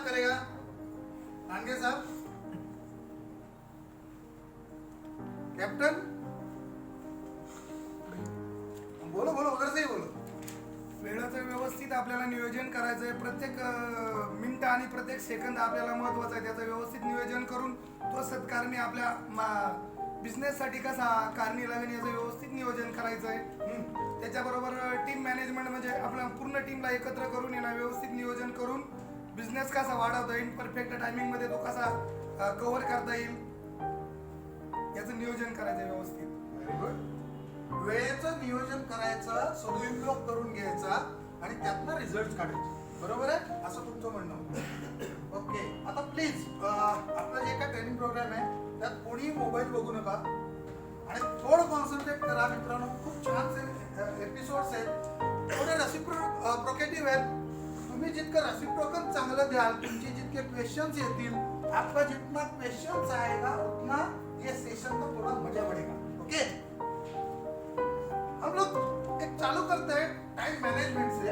बात करेगा लांडगे साहब? कैप्टन बोलो बोलो, उधर से ही बोलो. वेळाचं व्यवस्थित आपल्याला नियोजन करायचं आहे. प्रत्येक मिनिट आणि प्रत्येक सेकंद आपल्याला महत्त्वाचा आहे. त्याचं व्यवस्थित नियोजन करून तो सत्कारणी आपल्या बिझनेससाठी कसा कारणी लागेल याचं व्यवस्थित नियोजन करायचं आहे. त्याच्याबरोबर टीम मॅनेजमेंट म्हणजे आपल्या पूर्ण टीमला एकत्र करून याला व्यवस्थित नियोजन करून बिझनेस कसा वाढवता येईल, परफेक्ट टायमिंगमध्ये तो कसा कव्हर करता येईल याचं नियोजन करायचं व्यवस्थित. Very good. वेळेचं नियोजन करायचं, सदुपयोग करून घ्यायचा आणि त्यातनं रिझल्ट काढायचे. बरोबर आहे, असं तुमचं म्हणणं होतं. ओके, आता प्लीज आपलं जे काय ट्रेनिंग प्रोग्राम आहे त्यात कोणी मोबाईल बघू नका आणि थोडं कॉन्सन्ट्रेट करा मित्रांनो. खूप छानसे एपिसोड्स आहेत, थोडे रेसिप्रोकेटिव्ह आहेत. तुम्ही जितकं रेसिप्रोकल चांगलं द्याल, तुमचे जितके क्वेश्चन्स येतील, आपका जितना क्वेश्चन्स आएगा उतना ये सेशन का थोड़ा मजा बढ़ेगा. ओके, हम लोग एक चालू करते हैं टाइम मैनेजमेंट से.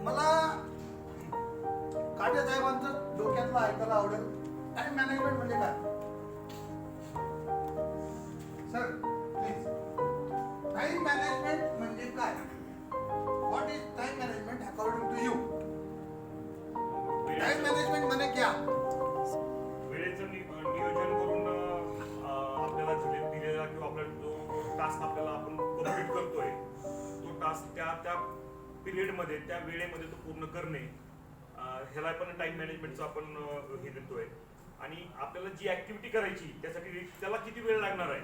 मला काटे साहेबांचं डोक्यातलं ऐकायला आवडेल. टाइम मॅनेजमेंट म्हणजे काय सर? प्लीज. टाइम मॅनेजमेंट म्हणजे काय? What is time management according to you? Time management म्हणजे क्या? वेळेचं नियोजन करून आपल्याला दिलेला किंवा आपला जो टास्क आपल्याला आपण कंप्लीट करतोय तो टास्क त्या पिरियडमध्ये त्या वेळेमध्ये तो पूर्ण करणे, ह्याला पण टाइम मॅनेजमेंटचं आपण हे देतोय. आणि आपल्याला जी ऍक्टिव्हिटी करायची त्यासाठी त्याला किती वेळ लागणार आहे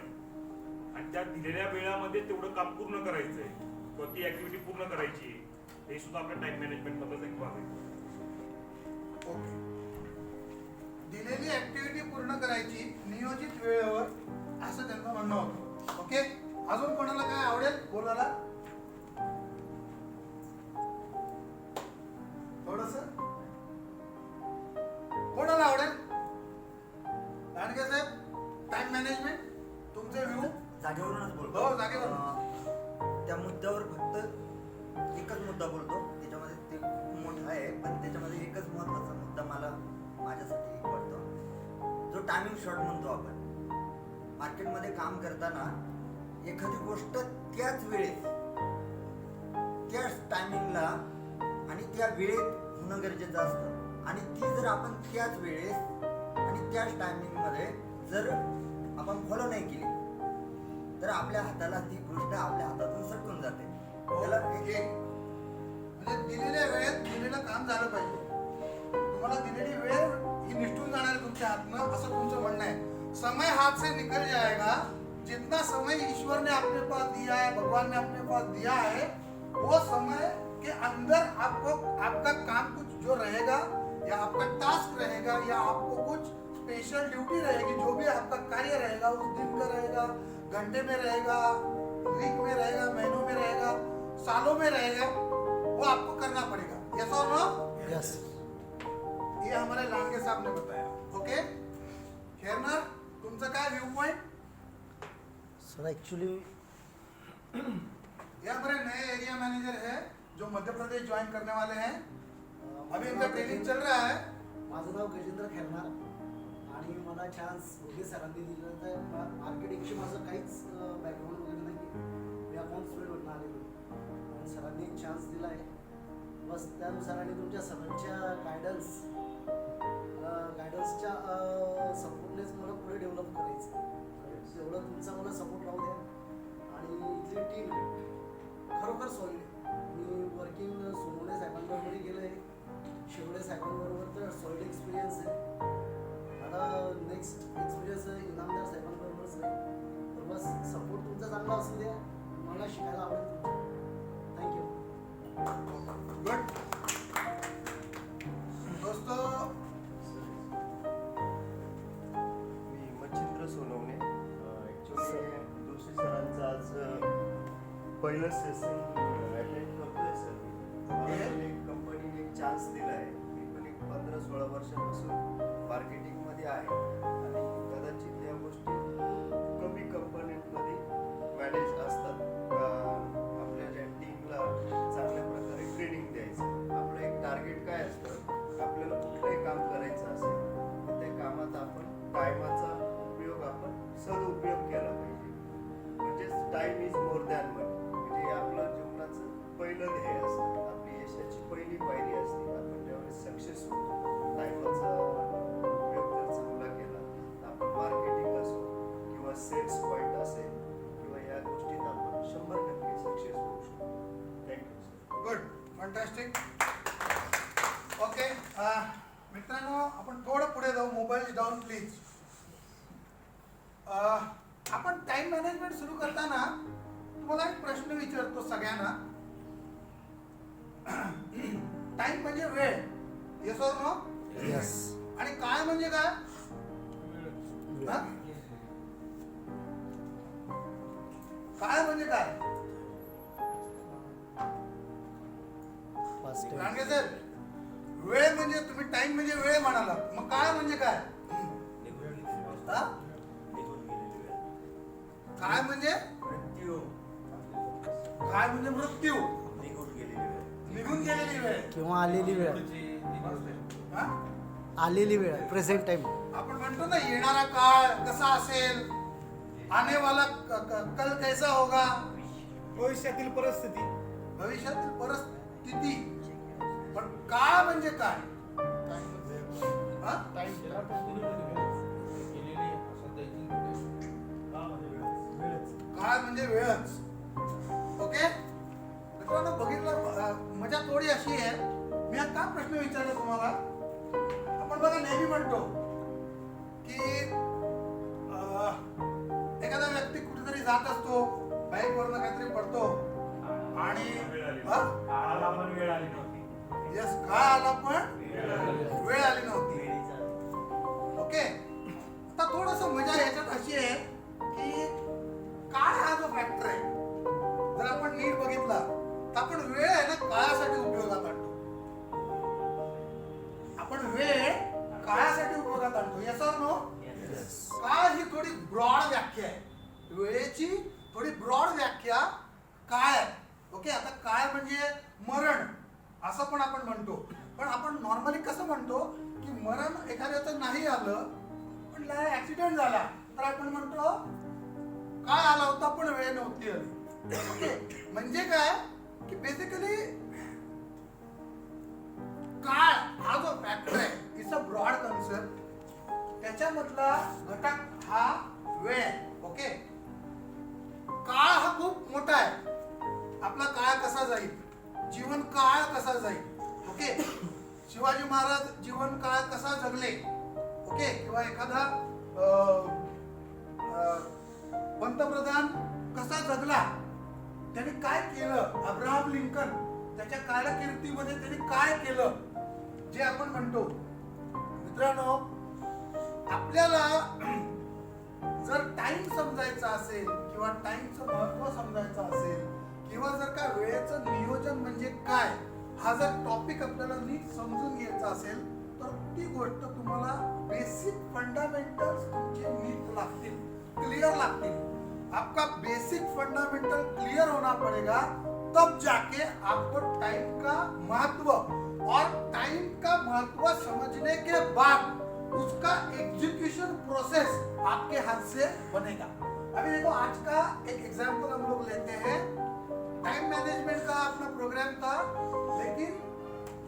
आणि त्या दिलेल्या वेळामध्ये तेवढं काम पूर्ण करायचंय किंवा ती ऍक्टिव्हिटी पूर्ण करायची, हे सुद्धा आपल्या टाइम मॅनेजमेंट मधलाच एक भाग आहे. ओके, दिलेली ऍक्टिव्हिटी पूर्ण करायची नियोजित वेळेवर, असं त्यांचं म्हणणं होतं. ओके, अजून कोणाला काय आवडेल बोलायला? थोडस कोणाला आवडेल? लांडगे साहेब, टाइम मॅनेजमेंट तुमचे व्ह्यू? जागेवरूनच बोलतो. हो, जागेवर. त्या मुद्द्यावर फक्त एकच मुद्दा बोलतो. त्याच्यामध्ये ते खूप मोठा आहे, पण त्याच्यामध्ये एकच महत्त्वाचा मुद्दा मला माझ्यासाठी वाटतो, जो टायमिंग शॉर्ट म्हणतो आपण. मार्केटमध्ये काम करताना एखादी गोष्ट त्याच वेळेत त्याच टायमिंगला आणि त्या वेळेत होणं गरजेचं असतं. आणि ती जर आपण त्याच वेळेस आणि त्याच टायमिंगमध्ये जर आपण फॉलो नाही केली तर आपल्या हाताला ती गोष्ट आपल्या हातातून सटकून जाते. त्याला म्हणजे दिलेल्या वेळेत दिलेलं काम झालं पाहिजे. तुम्हाला दिलेली वेळ ही निष्ठून जाणार आहे तुमच्या हातनं, असं तुमचं म्हणणं आहे. समय हाथ से निकल जाएगा. जितना समय ईश्वर ने अपने पास दिया है, भगवान ने अपने पास दिया है, वो समय के अंदर आपको आपका काम कुछ जो रहेगा या आपका टास्क रहेगा या आपको कुछ स्पेशल ड्यूटी रहेगी, जो भी आपका कार्य रहेगा उस दिन का रहेगा, घंटे में रहेगा, वीक में रहेगा, महीनों में रहेगा, सालों में रहेगा, वो आपको करना पड़ेगा. यस और नो? यस. ये हमारे लांडगे साहब ने बताया. ओके, शेरनर तुमचा काय व्यू पॉइंट? सर एक्चुअली ये हमारे नए एरिया मैनेजर है जो मध्य प्रदेश ज्वाइन करने वाले हैं. अभी इनका ट्रेनिंग चल रहा है. माझं नाव गजेंद्र खेरणार आणि मला चान्स भोगे सरांनी दिला. तर मार्केटिंगशी माझं काहीच बॅकग्राऊंड वगैरे नाही आहे. मी अकाउंट्स फील्डवरून आलेलो आणि सरांनी एक चान्स दिला आहे. बस त्यानुसार आणि तुमच्या सरांच्या गायडन्सच्या सपोर्टनेच मला पुढे डेव्हलप करायचं. तेवढं तुमचा मला सपोर्ट राहू द्या. आणि इथली टीम खरोखर सॉलिड आहे. मी वर्किंग सोनवणे साहेबांबरोबर गेलो आहे, शिवडे साहेबांबरोबर तर सॉलिड एक्सपिरियन्स आहे. आता नेक्स्ट एक्सपिरियन्स इनामदार साहेबांबरोबरच आहे. तर बस सपोर्ट तुमचा चांगला असू द्या, मला शिकायला आवडेल तुमचं. थँक्यू. गुड. दोस्तों, मी मच्छिंद्र सोनवणे. ॲक्च्युली जोशी सरांचं आज पहिलं सेशन अटेंड करतोय सर. मला एक कंपनीने एक चान्स दिला आहे. मी पण एक 15-16 वर्षापासून मार्केटिंगमध्ये आहे आणि कदाचित या गोष्टी कमी कंपन्यांमध्ये मॅनेज असतात. आपल्या ज्या टीमला चांगल्या प्रकारे ट्रेनिंग द्यायचं. आपलं एक टार्गेट काय असतं मित्रांनो आपण थोडं पुढे जाऊ. Mobile down please. आपण टाइम मॅनेजमेंट सुरू करताना तुम्हाला एक प्रश्न विचारतो सगळ्यांना. टाइम म्हणजे वेळ. Yes or no? येस. आणि काय म्हणजे काय? हा? काय म्हणजे काय? Past tense. रांगे सर, वेळ म्हणजे तुम्ही टाइम म्हणजे वेळ म्हणाला, मग काय म्हणजे काय? हा? काय म्हणजे काय म्हणजे मृत्यू, निघून गेलेली वेळ किंवा आलेली वेळ. हा? आलेली वेळ प्रेझेंट टाइम. आपण म्हणतो ना येणारा काळ कसा असेल, आने वाला कल कैसा होगा, भविष्यातील परिस्थिती. भविष्यातील परिस्थिती. पण काळ म्हणजे काय? हा? काळ म्हणजे वेळच. ओके मित्रांनो, बघितलं मजा थोडी अशी आहे. मी हा का प्रश्न विचारला तुम्हाला? आपण बघा नेहमी म्हणतो की एखादा व्यक्ती कुठेतरी जात असतो, बाईकवरनं काहीतरी पडतो आणि वेळ आली नव्हती. यस, काळ आला पण वेळ आली नव्हती. ओके, आता थोडस मजा याच्यात अशी आहे की काळ हा जो फॅक्टर आहे, जर आपण नीट बघितला तर आपण वेळ आहे ना काळासाठी उपयोगात आणतो. आपण वेळ काळासाठी उपयोगात आणतो. Yes or no? काळ ही थोडी ब्रॉड व्याख्या आहे. वेळेची थोडी ब्रॉड व्याख्या काळ आहे. ओके, आता काळ म्हणजे मरण असं पण आपण म्हणतो. पण आपण नॉर्मली कसं म्हणतो की मरण एखाद्याचं नाही आलं पण ऍक्सिडेंट झाला तर आपण म्हणतो काळ आला होता पण वेळ नव्हती आली. ओके, म्हणजे काय की बेसिकली काळ हा जो फॅक्टर आहे इट्स अ ब्रॉड कन्सेप्ट. त्याच्यामधला घटक हा वेळ आहे. ओके, काळ हा खूप मोठा आहे. आपला काळ कसा जाईल, जीवन काळ कसा जाईल. ओके, शिवाजी महाराज जीवन काळ कसा जगले. ओके, किंवा एखादा पंतप्रधान कसा जगला, त्याने काय केलं. अब्राहम लिंकन त्याच्या कारकिर्दीमध्ये त्याने काय केलं, जे आपण म्हणतो. मित्रांनो, आपल्याला जर टाइम समजायचा असेल किंवा टाइमचं महत्व समजायचं असेल किंवा जर का वेळेचं नियोजन म्हणजे काय हा जर टॉपिक आपल्याला नीट समजून घ्यायचा असेल तर ती गोष्ट तुम्हाला बेसिक फंडामेंटल्स तुमचे नीट लागतील, क्लियर लागतील. आपका बेसिक फंडामेंटल क्लियर होना पड़ेगा, तब जाके आपको टाइम का महत्व और टाइम का महत्व समझने के बाद उसका एग्जीक्यूशन प्रोसेस आपके हाथ से बनेगा. अभी देखो, आज का एक एग्जाम्पल हम लोग लेते हैं. टाइम मैनेजमेंट का अपना प्रोग्राम था, लेकिन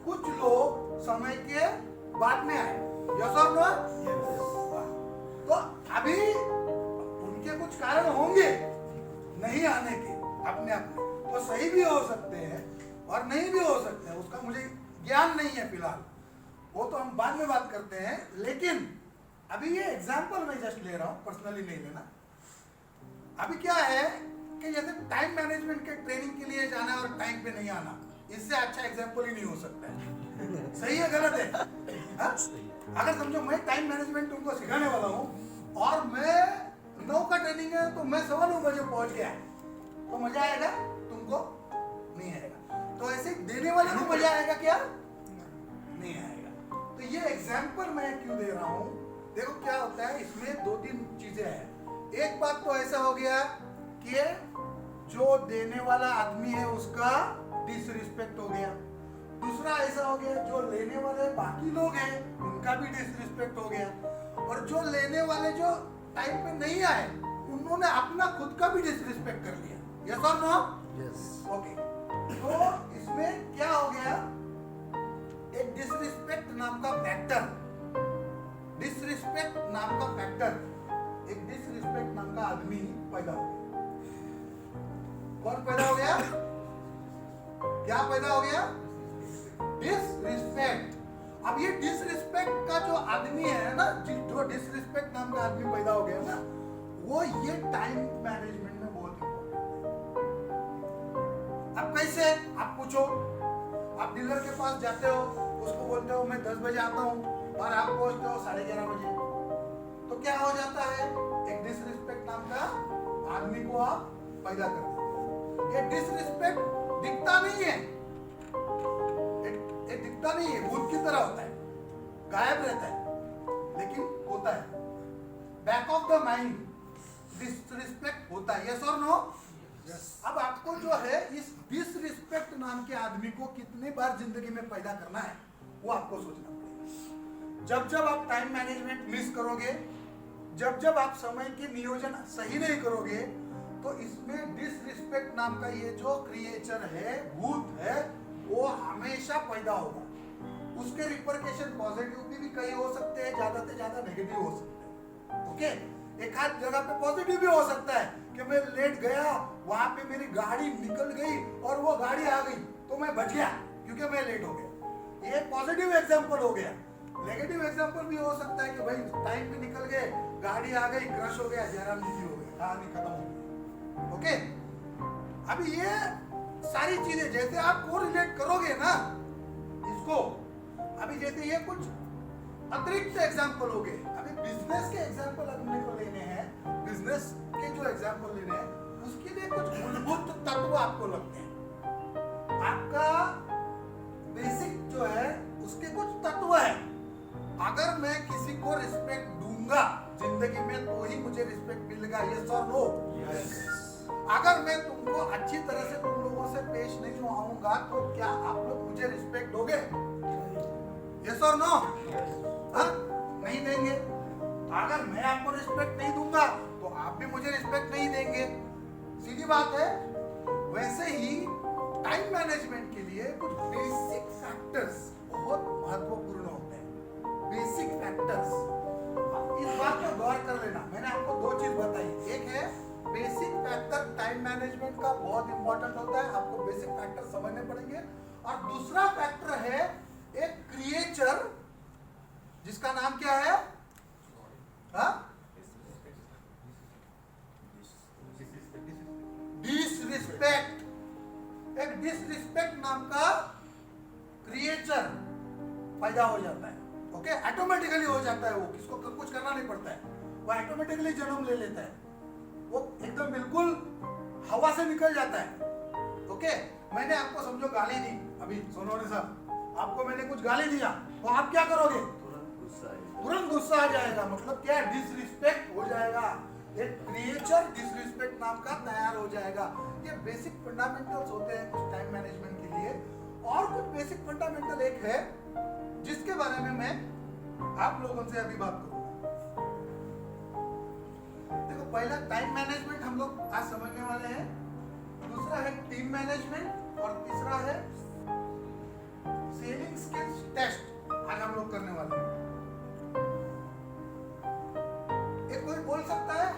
कुछ लोग समय के बाद में आए. यस और नो? तो अभी उनके कुछ कारण होंगे नहीं आने के अपने अपने. वो सही भी हो सकते हैं और नहीं भी हो सकते हैं, उसका मुझे ज्ञान नहीं है फिलहाल, वो तो हम बाद में बात करते हैं. लेकिन अभी ये एग्जाम्पल मैं जस्ट ले रहा हूँ, पर्सनली नहीं लेना. अभी क्या है कि जैसे टाइम मैनेजमेंट के ट्रेनिंग के लिए जाना और टाइम पे नहीं आना, इससे अच्छा एग्जाम्पल ही नहीं हो सकता है. सही है गलत है? हाँ? अगर समझो मैं टाइम मैनेजमेंट तुमको सिखाने वाला हूँ और मैं 9 का ट्रेनिंग है तो मैं 9:15 बजे पहुंच गया, तो मजा आएगा तुमको? नहीं आएगा. तो ऐसे देने वाले को मजा आएगा क्या? नहीं आएगा. तो ये एग्जाम्पल मैं क्यों दे रहा हूँ, देखो क्या होता है इसमें 2-3 चीजें हैं. एक बात तो ऐसा हो गया कि जो देने वाला आदमी है उसका डिसरिस्पेक्ट हो गया. दूसरा ऐसा हो गया जो लेने वाले बाकी लोग हैं उनका भी डिसरिस्पेक्ट हो गया. और जो लेने वाले जो टाइम पे नहीं आए उन्होंने अपना खुद का भी डिसरिस्पेक्ट कर लिया. यस और नो? येस. ओके, तो इसमें क्या हो गया, एक डिसरिस्पेक्ट नाम का फैक्टर, डिसरिस्पेक्ट नाम का फैक्टर, एक डिसरिस्पेक्ट नाम का आदमी पैदा हो गया. कौन पैदा हो गया? क्या पैदा हो गया? डिसरिस्पेक्ट. अब ये डिसरिस्पेक्ट का जो आदमी है ना, जो डिसरिस्पेक्ट नाम का आदमी पैदा हो गया ना, वो ये टाइम मैनेजमेंट में बहुत इंपॉर्टेंट है। अब कैसे, आप पूछो, आप डीलर के पास जाते हो, उसको बोलते हो मैं 10 बजे आता हूँ और आप पहुंचते हो 11:30 बजे, तो क्या हो जाता है, एक डिसरिस्पेक्ट नाम का आदमी को आप पैदा करते हो। ये डिसरिस्पेक्ट दिखता नहीं है, ये दिखता नहीं है, भूत की तरह होता है, गायब रहता है, लेकिन होता है, back of the mind disrespect होता है। यस और नो? अब आपको जो है इस डिसरिस्पेक्ट नाम के आदमी को कितनी बार जिंदगी में पैदा करना है, वो आपको सोचना पड़ेगा। जब जब आप टाइम मैनेजमेंट मिस करोगे, जब जब आप समय के नियोजन सही नहीं करोगे, तो इसमें डिसरिस्पेक्ट नाम का ये जो क्रिएचर है, भूत है, वो हमेशा पैदा होगा। उसके रिपरकेशन पॉजिटिव भी कई हो सकते हैं, ज्यादा से ज्यादा नेगेटिव हो सकते हैं। ओके, एक आध जगह पे पॉजिटिव भी हो सकता है कि मैं लेट गया, वहां पे मेरी गाड़ी निकल गई और वो गाड़ी आ गई तो मैं बच गया क्योंकि मैं लेट हो गया। ये पॉजिटिव एग्जांपल हो गया। नेगेटिव एग्जांपल भी हो सकता है कि भाई टाइम पे निकल गए, गाड़ी आ गई, क्रश हो गया, जयराम जी हो गया, कहानी खत्म हो गई। ओके, अभी ये सारी चीजें जैसे आप को रिलेट करोगे ना इसको, अभी जैसे ये कुछ अतिरिक्त एग्जांपल हो गए। अभी बिजनेस के एग्जांपल अपने को लेने हैं, बिजनेस के जो एग्जांपल लेने हैं, उसके लिए कुछ मूलभूत तत्व आपको लगते हैं। आपका बेसिक जो है उसके कुछ तत्व है। अगर मैं किसी को रिस्पेक्ट दूंगा जिंदगी में तो ही मुझे रिस्पेक्ट मिलेगा। यस और नो? अगर मैं तुमको अच्छी तरह से तुम लोगों से पेश नहीं आऊंगा तो क्या आप लोग मुझे रिस्पेक्ट दोगे? यस और नो? नहीं देंगे। अगर मैं आपको रिस्पेक्ट नहीं दूंगा तो आप भी मुझे रिस्पेक्ट नहीं देंगे। सीधी बात है। वैसे ही टाइम मैनेजमेंट के लिए कुछ बेसिक फैक्टर्स बहुत महत्वपूर्ण होते हैं। बेसिक फैक्टर्स, इस बात पर गौर कर लेना। मैंने आपको दो चीज बताई, एक है बेसिक फैक्टर टाइम मैनेजमेंट का बहुत इंपॉर्टेंट होता है, आपको बेसिक फैक्टर समझने पड़ेंगे। और दूसरा फैक्टर है एक क्रिएचर जिसका नाम क्या है? डिसरिस्पेक्ट। एक डिसरिस्पेक्ट नाम का क्रिएचर पैदा हो जाता है। ओके, ऑटोमेटिकली हो जाता है, वो किसको कुछ करना नहीं पड़ता है, वो ऑटोमेटिकली जन्म ले लेता है, वो एकदम बिल्कुल हवा से निकल जाता है। ओके, मैंने आपको समझो गाली दी अभी सोनोने साहब, आपको मैंने कुछ गाली दिया तो आप क्या करोगे? तुरंत गुस्सा आ जाएगा। मतलब क्या? डिसरिस्पेक्ट हो जाएगा। एक क्रिएचर डिसरिस्पेक्ट नाम का तैयार हो जाएगा। ये बेसिक फंडामेंटल्स होते हैं कुछ टाइम मैनेजमेंट के लिए। और कुछ बेसिक फंडामेंटल एक है जिसके बारे में मैं आप लोगों से अभी बात करूंगा। देखो, पहला टाइम मैनेजमेंट हम लोग आज समझने वाले हैं, दूसरा है टीम मैनेजमेंट और तीसरा है सेलिंग स्किल्स टेस्ट आज हम लोग करने वाले हैं। ये कोई बोल सकता है?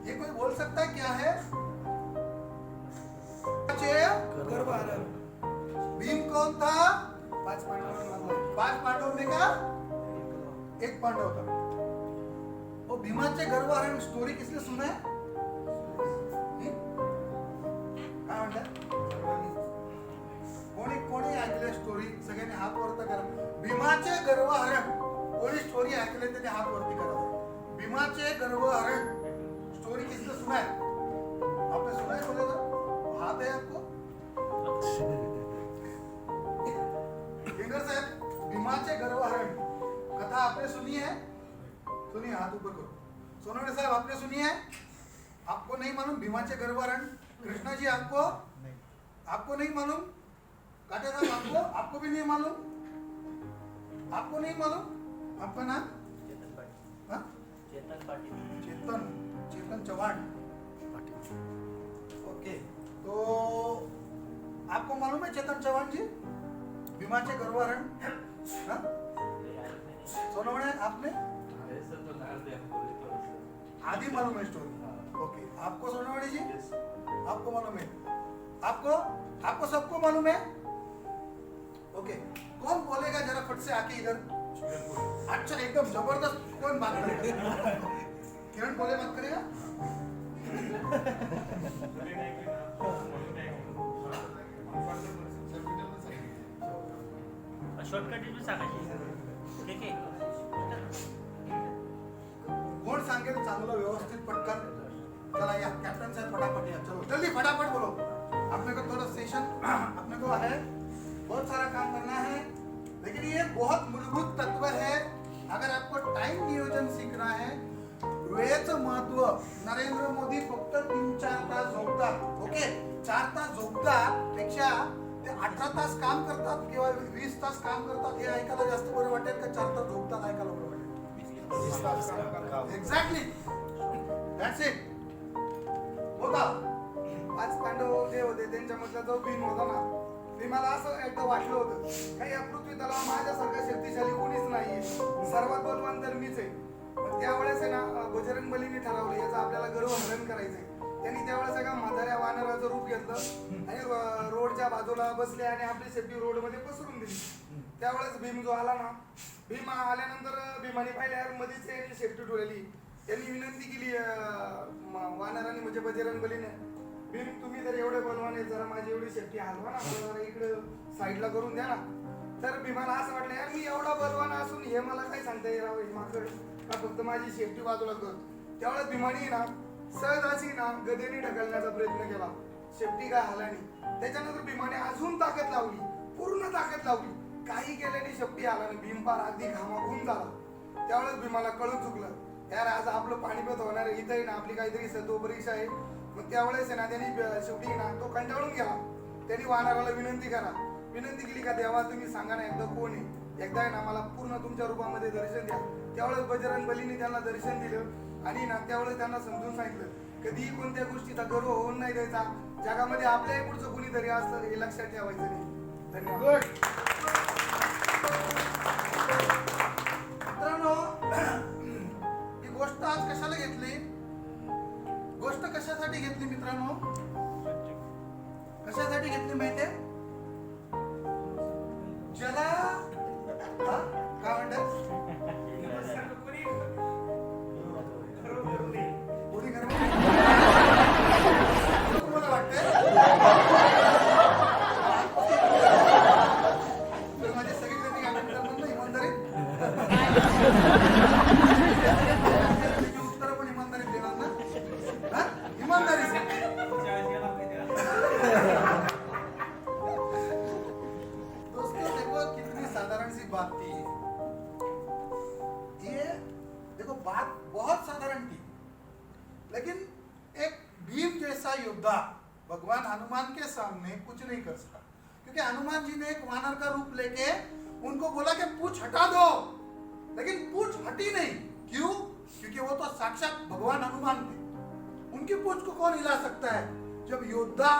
ये कोई बोल सकता है क्या है? भीम कौन था? 5 पांडव में का एक पांडव था। वो भीमाचे गर्वहरण स्टोरी किसने सुना है? काय म्हणतात? कोणी कोणी ऐकले स्टोरी? सगळ्यांनी हात वरती करा. भीमाचे गर्वहरण कोणी स्टोरी ऐकले त्याने हात वरती करा. भीमाचे गर्वहरण स्टोरी किसने सुना है? आपने सुना है? बोले तो हाथ है आपको? फिंगर साहब, भीमाचे गर्वहरण कथा आपने सुनी है? सुनिए, हाथ ऊपर करो. सोनवणे साहब, आपने सुनी है? आपको नहीं मालूम भीमाचे गर्वहरण? कृष्णा जी, आपको नहीं मालूम? काटे साहब, आपको भी नहीं मालूम? आपको नहीं मालूम? आपका नाम? चेतन चौहान. ओके, तो आपको मालूम है चेतन चौहान जी भीमाचे गर्वहरण? सोनवणे, आपने आधी मालूम है स्टोरी? ओके, आपको सोनवणे जी आपको मालूम है? आपको सबको मालूम है? ओके, कौन बोलेगा जरा फट से आके इधर? अच्छा, एकदम जबरदस्त. कौन बात करेगा? किरण बोले बात करेगा? शॉर्टकट इथून सांगायची ठीक आहे. कोण सांगेल चांगलं व्यवस्थित पटकन? चला या कैप्टन साहब फटाफट या, चलो जल्दी फटाफट बोलो. अपने को थोड़ा सेशन अपने को है, बहुत सारा काम करना है, लेकिन ये बहुत मूलभूत तत्व है. अगर आपको टाइम नियोजन सीखना है, वेळेचं महत्व. नरेंद्र मोदी फक्त 3-4 तास झोपतात. ओके, 4 तास झोपतात पेक्षा ते 18 तास काम करतात किंवा 20 तास काम करतात. हे ऐकायला जास्त बरं वाटेल का 4 तास झोपतात ऐकायला बरं वाटेल? Exactly, that's it. होता 5 पांडव जे होते त्यांच्यामधला जो भीम होता ना, भीमाला असं एकदा वाटलं होतं काही या पृथ्वी तलावर माझ्यासारखा शक्तिशाली कोणीच नाहीये, सर्वात बलवान तर मीच आहे. पण त्यावेळेस आहे ना, बजरंग बलीने ठरवलं याचा आपल्याला गर्वहरण करायचंय. त्यांनी त्यावेळेस एका म्हाताऱ्या वानराचं रूप घेतलं आणि रोडच्या बाजूला बसले आणि आपली शेपटी रोडमध्ये पसरून दिली. त्यावेळेस भीम जो आला ना, भीम आल्यानंतर भीमाने पाहिल्या मध्येच यांनी शेपटी ठेवलेली. त्यांनी विनंती केली वानराने म्हणजे बजरंग बलीने, भीम तुम्ही जर एवढे बलवान आहे, जरा माझी एवढी शेपटी हलवा ना, जरा इकडं साईडला करून द्या ना. तर भीमाला असं वाटलं यार मी एवढा बलवान असून हे मला काय सांगता येईल माकड का फक्त माझी शेपटी बाजूला कर. त्यावेळेस भीमाने ना सहजाची ना गदेने ढकलण्याचा प्रयत्न केला, शेपटी काय हला नाही. त्याच्यानंतर भीमाने अजून ताकद लावली, पूर्ण ताकद लावली, काही केल्याने शेपटी आला नाही. भीम पार अगदी घामाघूम झाला. त्यावेळेस भीमाला कळून चुकलं यार आज आपलं पाणीपत होणार आहे, इथंही ना आपली काहीतरी सत्व परीक्षा आहे. मग त्यावेळेस आहे ना त्यांनी शेवटी ना तो कंटाळून गेला. त्यांनी वानराला विनंती केली का देवा तुम्ही सांगा ना एकदा कोण आहे, एकदा आहे ना मला पूर्ण तुमच्या रूपामध्ये दर्शन द्या. त्यावेळेस बजरंग बलीने त्यांना दर्शन दिलं आणि ना त्यावेळेस त्यांना समजून सांगितलं कधीही कोणत्या गोष्टीचा गर्व होऊन नाही द्यायचा, जगामध्ये आपल्याही पुढचं कुणीतरी असतं हे लक्षात ठेवायचं नाही. धन्यवाद. मित्रांनो, ही गोष्ट आज कशाला घेतली? गोष्ट कशासाठी घेतली मित्रांनो? कशासाठी घेतली माहितीये? ज्याला काय म्हणतात कोणी खरं तुम्हाला वाटतंय माझे सगळे कधी काय म्हणतात ना इमानदारीत उत्तर पण इमानदारीत देणार ना, ईमानदारी से. दोस्तों देखो कितनी साधारण सी बात थी ये. देखो बात बहुत साधारण थी, लेकिन एक भीम जैसा योद्धा भगवान हनुमान के सामने कुछ नहीं कर सका, क्योंकि हनुमान जी ने एक वानर का रूप लेके उनको बोला कि पूछ हटा दो, लेकिन पूछ हटी नहीं. क्यों? क्योंकि वो तो साक्षात भगवान हनुमान थे. उनकी पूछ को कौन हिला सकता है? जब योद्धा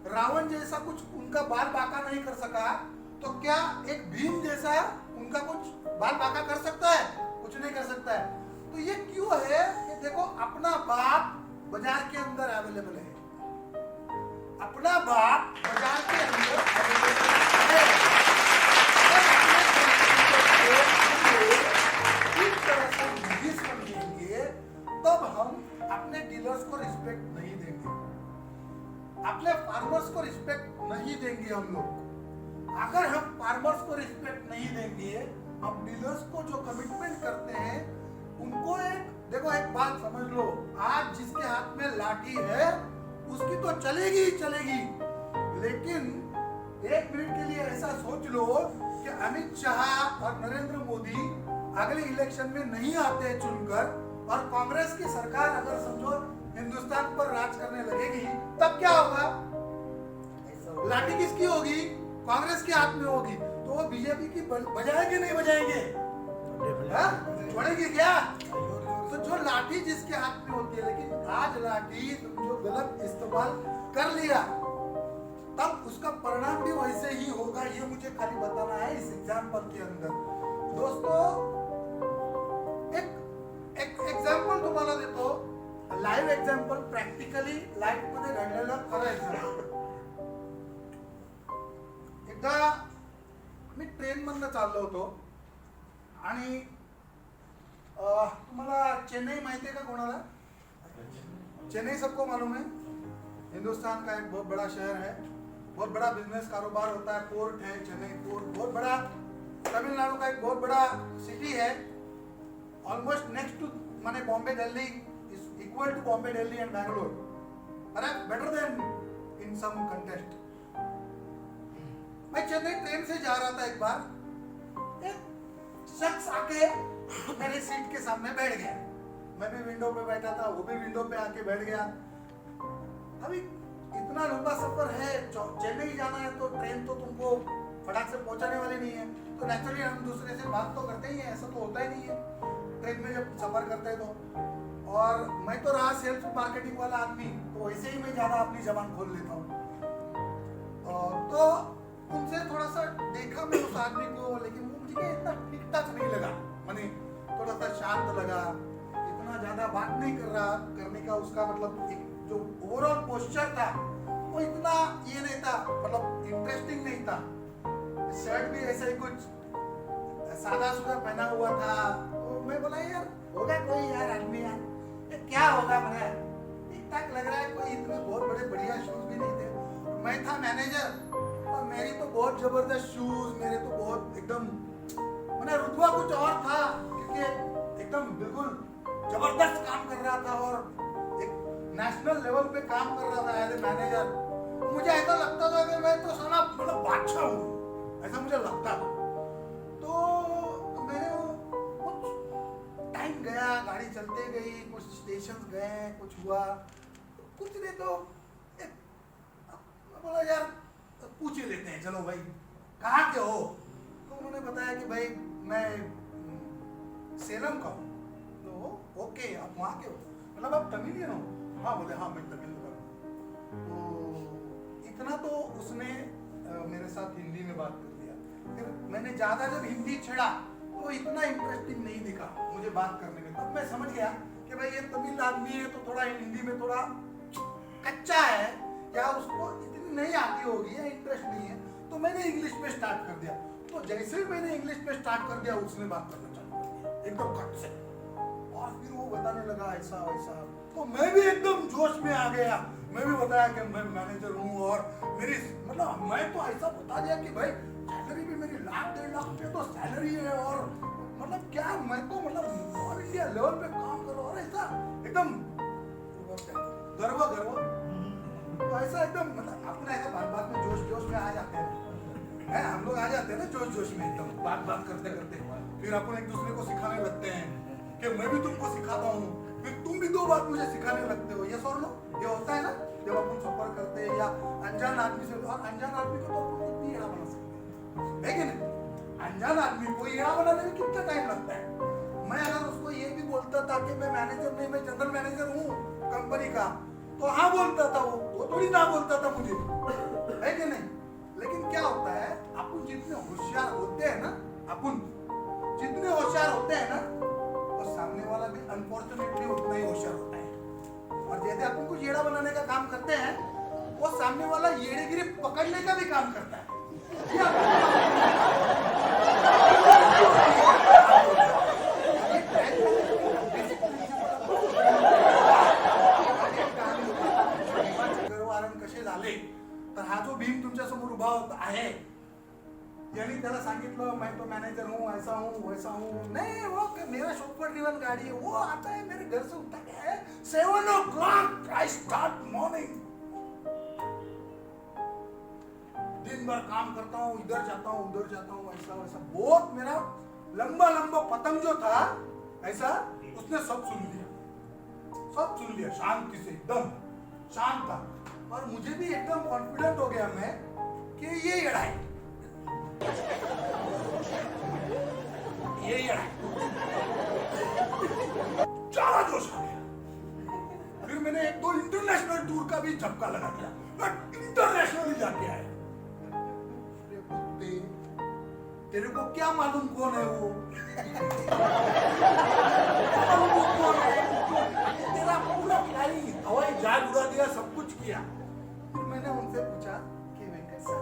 रावण जैसा कुछ उनका बाल बांका नहीं कर सका, तो क्या एक भीम जैसा उनका कुछ बाल बांका कर सकता है? कुछ नहीं कर सकता है. तो ये क्यों है कि देखो अपना बाप बाजार के अंदर अवेलेबल है, अपना बाप बाजार के अंदर अवेलेबल है. इस तरह से बिजनेस बनेंगे तब हम अपने डीलर्स को रिस्पेक्ट नहीं देंगे, अपने फार्मर्स को रिस्पेक्ट नहीं देंगे. हम लोग अगर हम फार्मर्स को रिस्पेक्ट नहीं देंगे, हम डीलर्स को जो कमिटमेंट करते हैं उनको देखो एक बात समझ लो, आज जिसके हाथ में लाठी है उसकी तो चलेगी ही चलेगी, लेकिन 1 मिनट के लिए ऐसा सोच लो कि अमित शाह और नरेंद्र मोदी अगले इलेक्शन में नहीं आते चुनकर और कांग्रेस की सरकार अगर समझो हिंदुस्तान पर राज करने लगेगी, तब क्या होगा? लाठी किसकी होगी? कांग्रेस के हाथ में होगी. तो वो बीजेपी की बजाएंगे नहीं बजाएंगे? छोड़ेगी क्या? तो जो लाठी जिसके हाथ में होती है, लेकिन आज लाठी जो गलत इस्तेमाल कर लिया तब उसका परिणाम भी वैसे ही होगा. ये मुझे खाली बताना है इस एग्जाम्पल के अंदर. दोस्तों एक एग्जाम्पल तुम्हाला देतो, लाईव्ह एग्जाम्पल, प्रॅक्टिकली लाईफ मध्ये घडलेलं खरं एक्झाम्पल. एकदा ट्रेनमधनं चाललो होतो आणि तुम्हाला चेन्नई माहिती है का कोणाला? चेन्नई सबको मालूम है, हिंदुस्तान का एक बहुत बड़ा शहर है, बहुत बड़ा बिजनेस कारोबार होता है, पोर्ट है चेन्नई पोर्ट, बहुत बड़ा, तमिलनाडु का एक बहुत बड़ा सिटी है, ऑलमोस्ट नेक्स्ट टू माने Bombay Delhi is equal to Bombay Delhi and Bangalore, अरे better than in some contest. मैं चेन्नई ट्रेन से जा रहा था, एक बार एक शख्स आके मेरे सीट के सामने बैठ गया, मैं भी विंडो पे बैठा था, वो भी विंडो पे आके बैठ गया। अभी इतना लंबा सफर है, चेन्नई जाना है तो ट्रेन तो तुमको फटाक से पहुंचाने वाली नहीं है, तो नेचुरली हम दूसरे से बात तो करते ही हैं, ऐसा तो होता ही नहीं है ट्रेन में जब सफर करते हैं तो। और मैं तो रहा सेल्फ मार्केटिंग वाला आदमी, तो वैसे ही मैं ज्यादा अपनी जबान खोल लेता हूँ। तो उनसे थोड़ा सा देखा मैं उस आदमी को, लेकिन वो मुझे इतना ठीक ठाक नहीं लगा, मैंने थोड़ा सा शांत लगा, इतना ज्यादा बात नहीं कर रहा, करने का उसका मतलब एक जो ओवरऑल पोस्चर था वो इतना ये नहीं था, मतलब इंटरेस्टिंग नहीं था। शर्ट भी ऐसा ही कुछ सादा सुदा पहना हुआ था, तो मैं बोला यार होगा कोई यार आदमी यार, ये क्या होगा, मैंने ठीक ठाक लग रहा है, कोई इतने बहुत बड़े बढ़िया शूज भी नहीं थे। मैं था मैनेजर और मेरी तो बहुत जबरदस्त शूज, मेरे तो बहुत एकदम मैंने रुतबा कुछ और था, क्योंकि एकदम बिल्कुल जबरदस्त काम कर रहा था और एक नेशनल लेवल पे काम कर रहा था एज ए मैनेजर। मुझे ऐसा लगता था कि मैं तो साला मतलब बादशाह हूँ, ऐसा मुझे लगता था। तो मैंने कुछ टाइम गया, गाड़ी चलते गई, कुछ स्टेशन गए, कुछ हुआ, कुछ नहीं तो मैं बोला यार पूछ ही लेते हैं, चलो भाई कहाँ के हो? तो उन्होंने बताया कि भाई मैं सेलम का हूँ। तो ओके, आप वहाँ के हो, मतलब आप तमिलियन हो? हाँ बोले हाँ मैं तमिल का हूँ। तो इतना तो उसने मेरे साथ हिंदी में बात कर लिया। फिर मैंने ज़्यादा जब हिंदी छेड़ा तो इतना इंटरेस्टिंग नहीं दिखा मुझे बात करने में, तब मैं समझ गया कि भाई ये तमिल आदमी है तो थोड़ा हिंदी में थोड़ा कच्चा है, या उसको इतनी नहीं आती होगी या इंटरेस्ट नहीं है। तो मैंने इंग्लिश में स्टार्ट कर दिया। तो जैसे ही मैंने इंग्लिश में स्टार्ट कर दिया, उसने बात करना चालू कर दिया एकदम कट से, और फिर वो बताने लगा ऐसा वैसा। तो मैं भी एकदम जोश में आ गया, मैं भी बताया कि मैं मैनेजर हूँ और मेरी मतलब मैं तो ऐसा बता दिया कि भाई सैलरी भी मेरी लाख 1.5 लाख रुपये तो सैलरी है, और मतलब क्या मैं तो मतलब ऑल इंडिया लेवल पे काम करो, और ऐसा एकदम गर्व गर्व, तो ऐसा एकदम मतलब अपने ऐसा बात बात में जोश जोश में आ जाते हैं, हम लोग आ जाते हैं ना जोश जोश में एकदम बात बात करते करते, फिर अपन एक दूसरे को सिखाने लगते हैं कि मैं भी तुमको सिखाता हूँ, फिर तुम भी 2 बात मुझे सिखाने लगते हो। ये सर लो, ये होता है ना जब अपन सफर करते हैं या अनजान आदमी से, और अनजान आदमी को तो अपन कितनी एड़ा बना सकते हैं, है कि नहीं? अनजान आदमी को एड़ा बनाने में कितना टाइम लगता है। मैं अगर उसको ये भी बोलता था कि मैं मैनेजर नहीं, मैं जनरल मैनेजर हूँ कंपनी का, तो हाँ बोलता था, वो थोड़ी ना बोलता था मुझे, है कि नहीं? लेकिन क्या होता है, अपन जितने होशियार होते हैं ना, अपन जितने होशियार होते हैं ना, वो सामने वाला भी अनफॉर्चुनेटली उतना ही होशियार होता है। और जैसे अपन को येड़ा बनाने का काम करते हैं, वो सामने वाला येड़ेगिरी पकड़ने का भी काम करता है। कसे झाले तर हा जो भीम तुमच्या समोर उभा आहे, यानी त्याला सांगितलं मैं तो मैनेजर हूँ, ऐसा हूँ वैसा हूँ, नहीं वो मेरा शॉपर ड्रिवन गाड़ी है, वो आता है मेरे घर से उठा के है 7 o'clock I start morning, दिन भर काम करता हूँ, इधर जाता हूँ उधर जाता हूँ, ऐसा वैसा, बहुत मेरा लंबा लंबा पतंग जो था ऐसा, उसने सब सुन लिया शांति से, एकदम शांत था। और मुझे भी एकदम कॉन्फिडेंट हो गया मैं कि ये येड़ा है, ये येड़ा है, ज्यादा जोश आ गया। फिर मैंने 1-2 इंटरनेशनल टूर का भी झपका लगा दिया, मैं इंटरनेशनली जाके आया। तेरे को क्या मालूम कौन है वो? तेरा पूरा फ्लाइंग हवाई जहाज उड़ा दिया, सब कुछ किया। फिर मैंने उनसे पूछा कि वेंकट सर,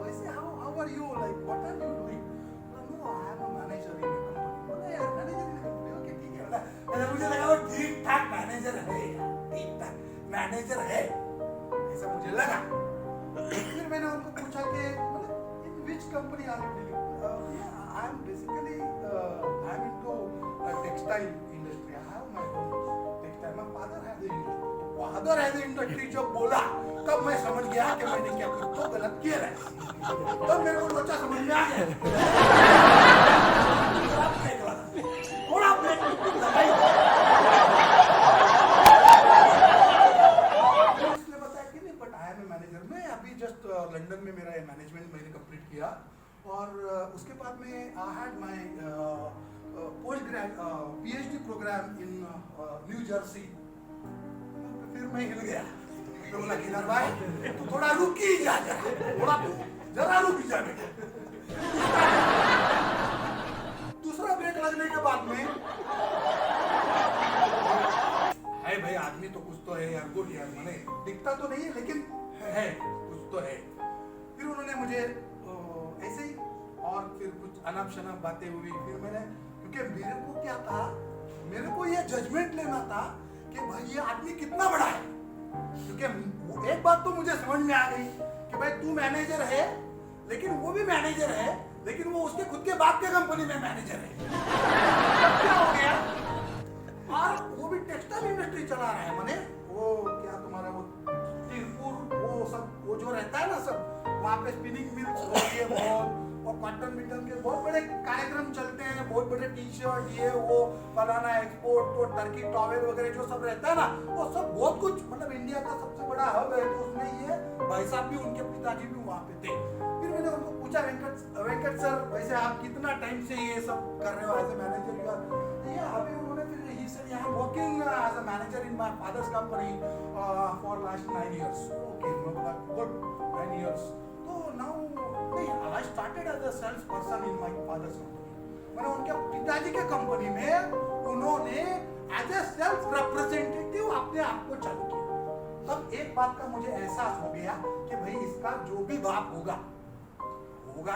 वैसे how are you, like what are you doing? Manager है, ऐसा मुझे लगा। फिर मैंने उनको पूछा कि मतलब in which company are you dealing? I am basically I am into textile industry, I have my own textile, my father has the industry. Father has the industry जब बोला तब मैं समझ गया कि मैंने क्या कुछ तो गलत किया है। तब मेरे को लोचा समझ में आ गया। थोड़ा ब्रेक लगाई। उसने बताया कि नहीं but I am a manager. मैं अभी जस्ट लंदन में मेरा मैनेजमेंट मैंने कंप्लीट किया और उसके बाद में I had my post PhD program in New Jersey. फिर मैं हिल गया। तो बोला किधर भाई तू थोड़ा रुक ही जा, थोड़ा तू जरा रुक जा बेटा। दूसरा ब्रेक लगने के बाद में है भाई आदमी तो कुछ तो है यार, गुड यार, मैंने दिखता तो नहीं है लेकिन है कुछ तो है। फिर उन्होंने मुझे ऐसे ही और फिर कुछ अनाप शनाप बातें हुई। फिर मैंने क्योंकि मेरे को क्या था, मेरे को ये जजमेंट लेना था कि भाई ये आदमी कितना बड़ा है। क्योंकि एक बात तो मुझे समझ में आ गई कि भाई तू मैनेजर है लेकिन वो भी मैनेजर है, लेकिन वो उसके खुद के बाप के कंपनी में मैनेजर है। तब क्या हो गया, और वो भी टेक्सटाइल इंडस्ट्री चला रहा है, माने वो क्या तुम्हारा वो तिरपुर वो सब वो जो रहता है ना सब वहाँ पे स्पिनिंग मिल्स होती है बहुत, और कॉटन मिटन के बहुत बड़े कार्यक्रम चलते हैं, बहुत बड़े टी शर्ट ये वो फलाना एक्सपोर्ट तो टर्की टॉवेल वगैरह जो सब रहता है ना वो सब बहुत कुछ मतलब इंडिया का सबसे बड़ा हब है। तो उसमें ये भाई साहब भी उनके पिताजी भी वहाँ पे थे। फिर मैंने उनको पूछा वेंकट सर वैसे आप कितना टाइम से ये सब कर रहे हो एज ए मैनेजर? ये अभी उन्होंने फिर ही sir I am working as a manager in my father's company for last 9 years। Okay मैं बोला गुड 9 years। तो now I started as a sales person in my father's company. मैंने उनके पिताजी के कंपनी में उन्होंने एज ए सेल्स रिप्रेजेंटेटिव अपने आप को चालू किया। तब एक बात का मुझे एहसास हो गया कि भाई इसका जो भी बाप होगा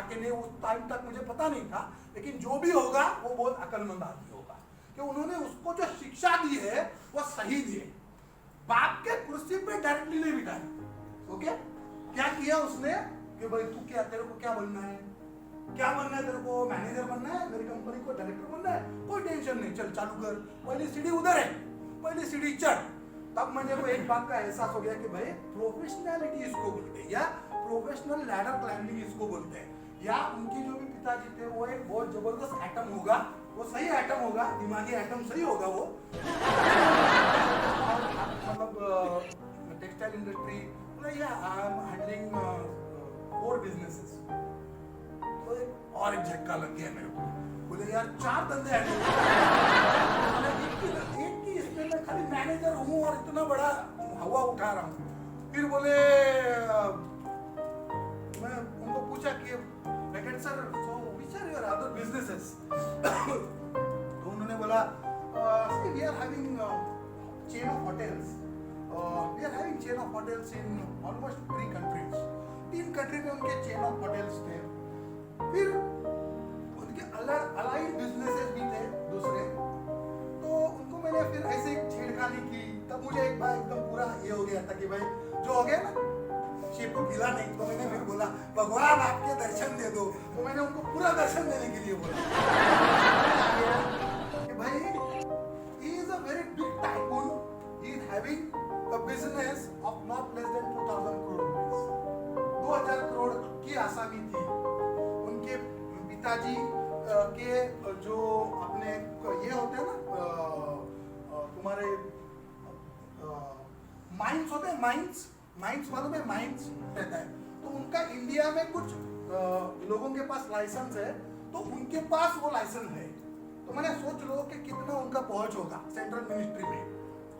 कि नहीं उस टाइम तक मुझे पता नहीं था, लेकिन जो भी होगा वो बहुत अक्लमंद आदमी होगा कि उन्होंने उसको जो शिक्षा दी है वो सही दी है। बाप के कुर्सी पे डायरेक्टली नहीं बिठाया। ओके क्या किया उसने कि भाई तू क्या, तेरे को क्या बनना है, क्या बनना है, तेरे को मैनेजर बनना है, मेरी कंपनी को डायरेक्टर बनना है, कोई टेंशन नहीं, चल चालू कर, पहली सीढ़ी उधर है, पहली सीढ़ी चढ़। तब मुझे को एक बात का एहसास हो गया कि भाई प्रोफेशनलिटी इसको बोलते हैं या प्रोफेशनल लैडर क्लाइंबिंग इसको बोलते हैं। या उनके जो भी पिताजी थे वो एक बहुत जबरदस्त एटम होगा, वो सही एटम होगा, दिमागी एटम सही होगा वो। मतलब टेक्सटाइल इंडस्ट्री या आई एम हैंडलिंग 4 businesses। तो और एक झटका लग गया मेरे को, बोले यार 4 धंधे हैंडल, एक की इसमें मैं खाली मैनेजर हूँ और इतना बड़ा हवा उठा रहा हूँ। फिर बोले मैं उनको पूछा कि Venkat sir so which are your other businesses? तो उन्होंने बोला we are having chain of hotels, we are having chain of hotels in almost 3 countries। 3 country में उनके चेन ऑफ होटल्स थे। फिर उनके अलाइड बिजनेसेस भी थे दूसरे। तो उनको मैंने फिर ऐसे छेड़खानी की। तब मुझे एक बार एकदम पूरा ये हो गया था कि भाई जो हो गया ना शेप को खिला नहीं। तो मैंने फिर बोला भगवान आपके दर्शन दे दो। तो मैंने उनको पूरा दर्शन देने के लिए बोला कि भाई he is a very big tycoon, he is having a business of not less than 2000 crore rupees। 2000 crore की आसामी थी। उनके पिताजी के जो अपने ये होते हैं ना तुम्हारे माइंस होते हैं, माइंस मालूम है, माइंस रहता है। तो उनका इंडिया में कुछ लोगों के पास लाइसेंस है, तो उनके पास वो लाइसेंस है। तो मैंने सोच लो कि कितना उनका पहुंच होगा सेंट्रल मिनिस्ट्री में।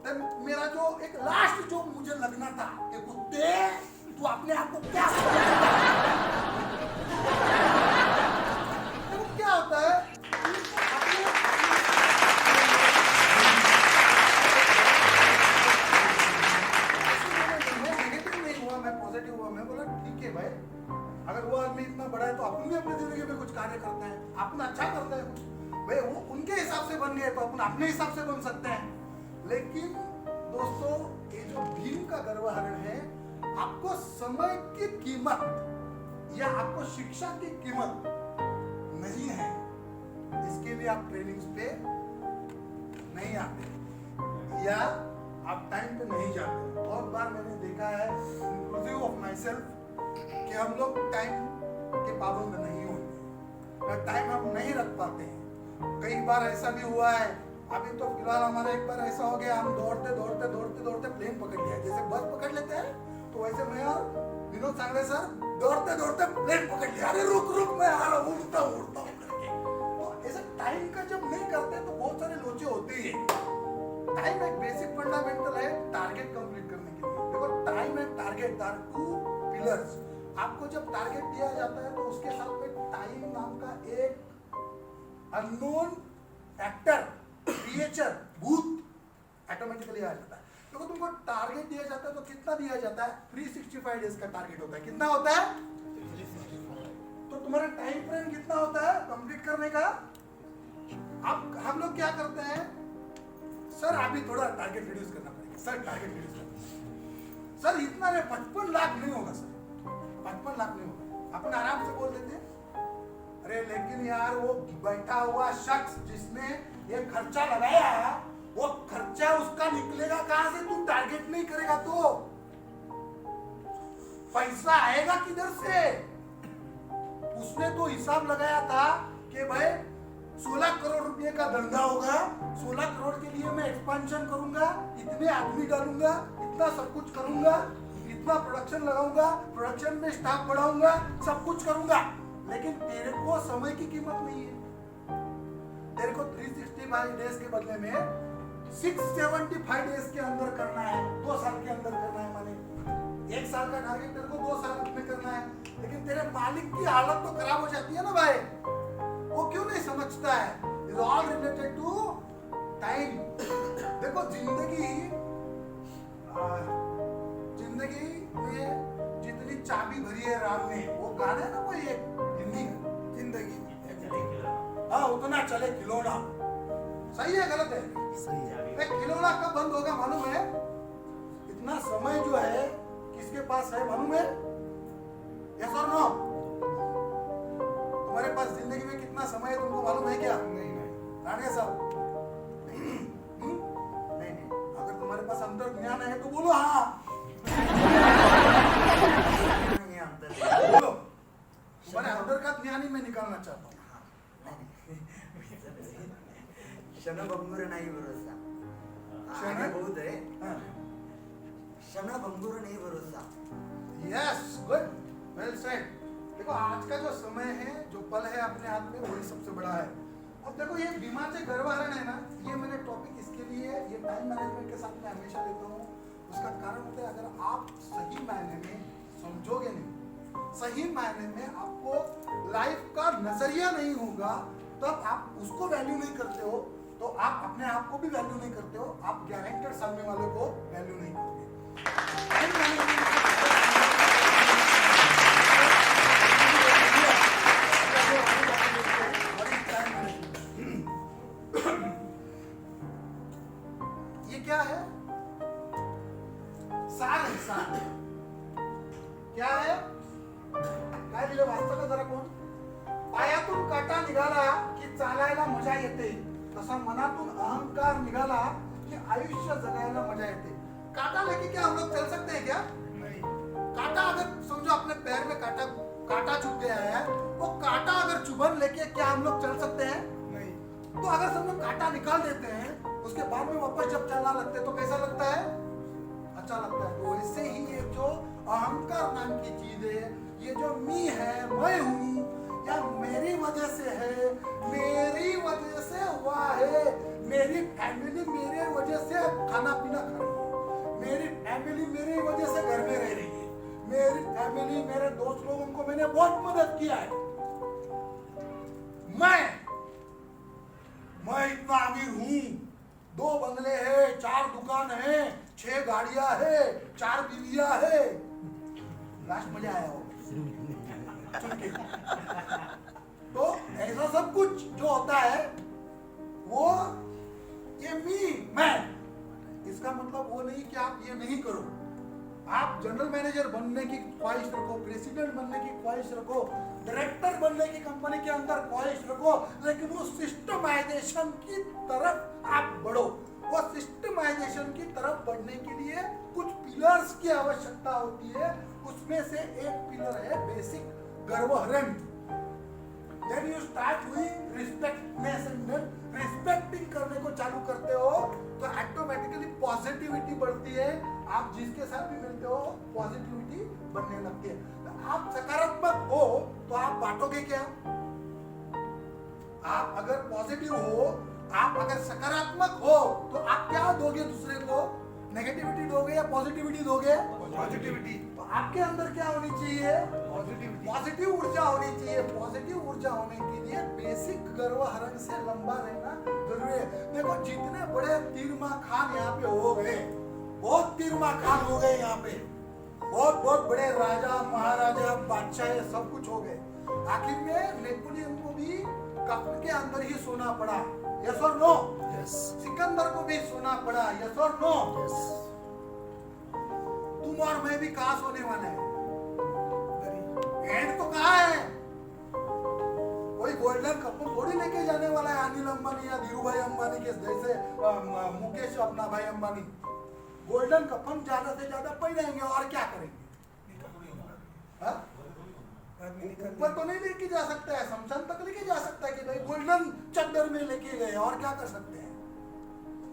तब मेरा जो एक लास्ट जो मुझे लगना था कि कुत्ते तू अपने आप को क्या तो क्या होता है मैं पॉजिटिव हुआ। मैं बोला ठीक है भाई, अगर वो आदमी इतना बड़ा है तो अपन भी अपनी जिंदगी में कुछ कार्य करते हैं, अपन अच्छा करते हैं भाई। वो उनके हिसाब से बन गए तो अपन अपने हिसाब से बन सकते हैं। लेकिन दोस्तों ये जो भीम का गर्वहरण है, आपको समय की कीमत या आपको शिक्षा की कीमत नहीं है, इसके लिए आप ट्रेनिंग्स पे नहीं आते या आप टाइम पे नहीं जाते। बहुत बार मैंने देखा है, इंक्लूसिव ऑफ माई सेल्फ, कि हम लोग टाइम के पाबंद नहीं होते, टाइम हम नहीं रख पाते हैं। कई बार ऐसा भी हुआ है, अभी तो फिलहाल हमारा एक बार ऐसा हो गया, हम दौड़ते दौड़ते दौड़ते दौड़ते प्लेन पकड़ लिया। जैसे बस पकड़ लेते हैं, तो वैसे मैं और विनोद सांगले सर दौड़ते दौड़ते प्लेन पकड़ लिया। अरे रुक रुक, मैं आ रहा हूँ, उड़ता हूँ करके। तो ऐसा टाइम का जब नहीं करते तो बहुत सारे लोचे होते ही है। टाइम एक बेसिक फंडामेंटल है टारगेट कंप्लीट करने के लिए। देखो, time and target are two pillars. आपको जब टारगेट दिया जाता है तो उसके साथ में टाइम नाम का एक अननोन एक्टर, क्रिएचर, भूत ऑटोमेटिकली आ जाता है। देखो, तुमको टारगेट दिया जाता है तो कितना दिया जाता है? 365 डेज का टारगेट होता है। कितना होता है? 365। तो तुम्हारा टाइम फ्रेम कितना होता है कंप्लीट करने का? अब हम लोग क्या करते हैं, सर अभी थोड़ा टारगेट रिड्यूस करना पड़ेगा, सर टारगेट रिड्यूस करना, सर इतना नहीं, 55 लाख नहीं होगा सर, 55 लाख नहीं होगा। अपन आराम से बोल देते हैं, अरे लेकिन यार वो बैठा हुआ शख्स जिसने ये खर्चा लगाया, वो खर्चा उसका निकलेगा कहां से? तू टारगेट नहीं करेगा तो पैसा आएगा किधर से? उसने तो हिसाब लगाया था कि भाई 16 करोड़ रुपए का धंधा होगा, 16 करोड़ के लिए मैं एक्सपेंशन करूंगा, इतने आदमी डालूंगा, इतना सब कुछ करूंगा, इतना प्रोडक्शन लगाऊंगा, प्रोडक्शन में स्टाफ बढ़ाऊंगा, सब कुछ करूंगा। लेकिन तेरे को समय की कीमत नहीं है। तेरे को 365 डेज के बदले में 675 डेज के अंदर करना है, 2 साल के अंदर करना है। माने 1 साल का टारगेट तेरे को 2 साल में करना है। लेकिन तेरे मालिक की हालत तो खराब हो जाती है ना भाई, वो क्यों नहीं समझता है? It all related to time. देखो, जिंदगी में जितनी चाबी भरी है राम ने, वो गाना है ना कोई एक हिंदी का, जिंदगी हाँ उतना चले खिलौना। सही है गलत है? सही है। एक खिलौना कब बंद होगा मालूम है? इतना समय जो है किसके पास है मालूम है? यस और नो? तुम्हारे पास जिंदगी में कितना समय है तुमको मालूम है क्या? नहीं राणिया साहब, नहीं नहीं, अगर तुम्हारे पास अंतर ज्ञान है तो बोलो हाँ। नहीं अंतर बोलो, तुम्हारे अंदर का ज्ञान ही मैं निकालना चाहता हूँ। क्षणभंगुर नहीं भरोसा, क्षण? आगे बहुत है। हाँ। क्षणभंगुर नहीं भरोसा। Yes, good, well said. देखो, आज का जो समय है, जो पल है अपने हाथ में, वही सबसे बड़ा है। अब देखो, ये बीमाचे गर्वहरण है ना, ये मैंने टॉपिक इसके लिए ये टाइम मैनेजमेंट के साथ में हमेशा लेता हूँ। उसका कारण होता है, अगर आप सही मायने में समझोगे नहीं, सही मायने में आपको लाइफ का नजरिया नहीं होगा, तब आप उसको वैल्यू नहीं करते हो, तो आप अपने आप को भी वैल्यू नहीं करते हो, आप गारंटेड सामने वाले को वैल्यू नहीं करते। टाइम मैनेजमेंट ये क्या है? सार है, सार। क्या है? काय दिलं वाचतं का जरा कोण? पायातून काटा निघाला की चालायला मजा येते, तसा मनातून अहंकार निघाला कि आयुष्य जगायला मजा येते। काटा लेके क्या हम लोग चल सकते हैं क्या? नहीं। काटा अगर समझो अपने पैर में काटा चुभ गया है, वो काटा अगर चुभन लेके क्या हम लोग चल सकते हैं? नहीं। तो अगर समझो काटा निकाल देते हैं, उसके बाद में वापस जब चलना लगते हैं तो कैसा लगता है? अच्छा लगता है। तो वैसे ही ये जो अहंकार नाम की चीज है, ये जो मी है, मैं हूँ, या मेरी वजह से है, मेरी वजह से हुआ है, मेरी फैमिली मेरे वजह से खाना पीना खा रही है, मेरी फैमिली मेरी वजह से घर में रह रही है, मेरी फैमिली मेरे दोस्त लोगों को मैंने बहुत मदद किया है, मैं इतना अमीर हूँ, 2 बंगले हैं, 4 दुकान है, 6 गाड़ियां है, 4 बीवियां है। लास्ट मजा आया हो तो ऐसा सब कुछ जो होता है वो ये मैं इसका मतलब वो नहीं कि आप ये नहीं करो। आप जनरल मैनेजर बनने की ख्वाहिश रखो, प्रेसिडेंट बनने की ख्वाहिश रखो, डायरेक्टर बनने की कंपनी के अंदर ख्वाहिश रखो, लेकिन वो सिस्टमाइजेशन की तरफ आप बढ़ो। वो सिस्टमाइजेशन की तरफ बढ़ने के लिए कुछ पिलर्स की आवश्यकता होती है। उसमें से एक पिलर है basic गर्वहरण। Then you start doing respectness and then respecting करने को चालू करते हो तो ऑटोमेटिकली पॉजिटिविटी बढ़ती है। आप जिसके साथ भी मिलते हो पॉजिटिविटी बढ़ने लगती है। तो आप सकारात्मक हो तो आप बांटोगे क्या? आप अगर पॉजिटिव हो, आप अगर सकारात्मक हो तो आप क्या दोगे दूसरे को? नेगेटिविटी दोगे या पॉजिटिविटी दोगे? पॉजिटिविटी। तो आपके अंदर क्या होनी चाहिए? पॉजिटिविटी। पॉजिटिव ऊर्जा होनी चाहिए। पॉजिटिव ऊर्जा होने के लिए बेसिक गर्वहरण से लंबा रहना जरूरी है। देखो जितने बड़े तीरमा खान यहाँ पे हो गए, बहुत तीरमा खान हो गए यहाँ पे, बहुत बहुत बड़े राजा महाराजा बादशाह सब कुछ हो गए। आखिर में नेपोलियन को भी कप के अंदर ही सोना पड़ा, यस और नो? यस सिकंदर को भी सोना पड़ा, यस और नो? यस। तुम और मैं भी कहाँ सोने वाले हैं? एंड तो कहाँ है? कोई गोल्डन कप थोड़ी लेके जाने वाला है अनिल अंबानी या धीरूभाई अंबानी के जैसे मुकेश अपना भाई अंबानी। गोल्डन कप हम ज्यादा से ज्यादा पहनेंगे और क्या करेंगे? हाँ? ऊपर तो नहीं लेके जा सकता है, शमशान तक लेके जा सकता है कि भाई गोल्डन चद्दर में लेके गए, और क्या कर सकते हैं?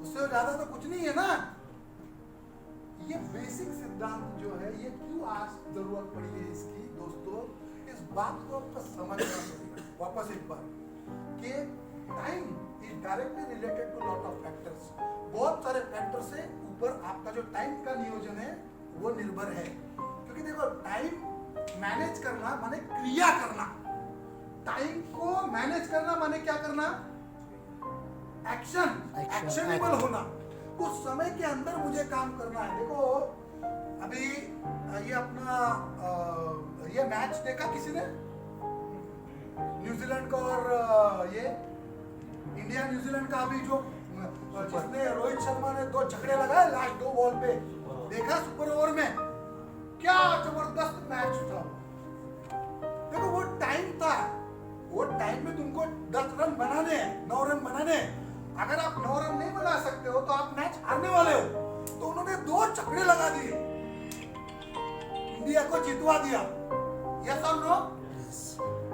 उससे ज्यादा तो कुछ नहीं है ना। ये बेसिक सिद्धांत जो है, ये क्यों आज जरूरत पड़ी है इसकी दोस्तों, इस बात को आपको समझना पड़ेगा वापस एक बार कि time is directly related to lot of factors. बहुत सारे फैक्टर से ऊपर आपका जो टाइम का नियोजन है वो निर्भर है। क्योंकि देखो टाइम मैनेज करना माने क्रिया करना, टाइम को मैनेज करना माने क्या करना? एक्शनेबल होना। उस समय के अंदर मुझे काम करना है। देखो अभी ये अपना ये मैच देखा किसी ने? न्यूजीलैंड का और ये इंडिया न्यूजीलैंड का अभी जो जिसने रोहित शर्मा ने 2 छक्के लगाए लास्ट 2 बॉल पे, देखा सुपर ओवर में? क्या जबरदस्त मैच था। देखो वो टाइम था, वो टाइम में तुमको 10 रन बनाने हैं, 9 रन बनाने हैं। अगर आप 9 रन नहीं बना सकते हो तो आप मैच हारने वाले हो। तो उन्होंने 2 छक्के लगा दिए, इंडिया को जितवा दिया, यस और नो?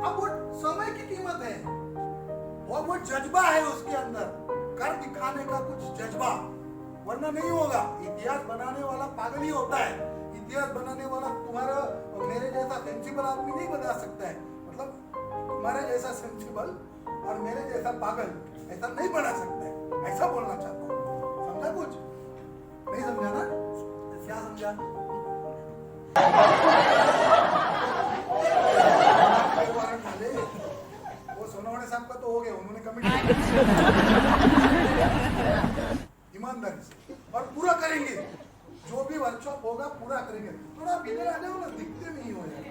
अब वो समय की कीमत है और वो जज्बा है उसके अंदर, कर दिखाने का कुछ जज्बा, वरना नहीं होगा। इतिहास बनाने वाला पागल ही होता है। इतिहास बनाने वाला तुम्हारा मेरे जैसा सेंसिबल आदमी नहीं बना सकता है। मतलब तुम्हारे जैसा सेंसिबल और मेरे जैसा पागल ऐसा नहीं बना सकता है, ऐसा बोलना चाहता हूँ। समझा कुछ? नहीं समझा ना? क्या समझा? वो सोनवणे साहब का तो हो गया, उन्होंने कमिट ईमानदारी से और पूरा करेंगे। जो भी वर्कशॉप होगा पूरा करेंगे। थोड़ा भीतर आ जाओ ना, दिखते नहीं हो यार।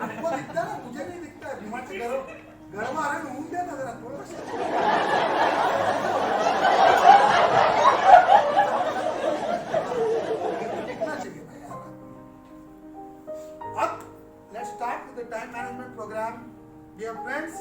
आपको दिखता है ना, मुझे नहीं दिखता है। दिमाग से गर्म आ रहे घूम गया ना जरा थोड़ा सा। दिखना चाहिए ना यार। अब let's start with the time management program. Dear friends,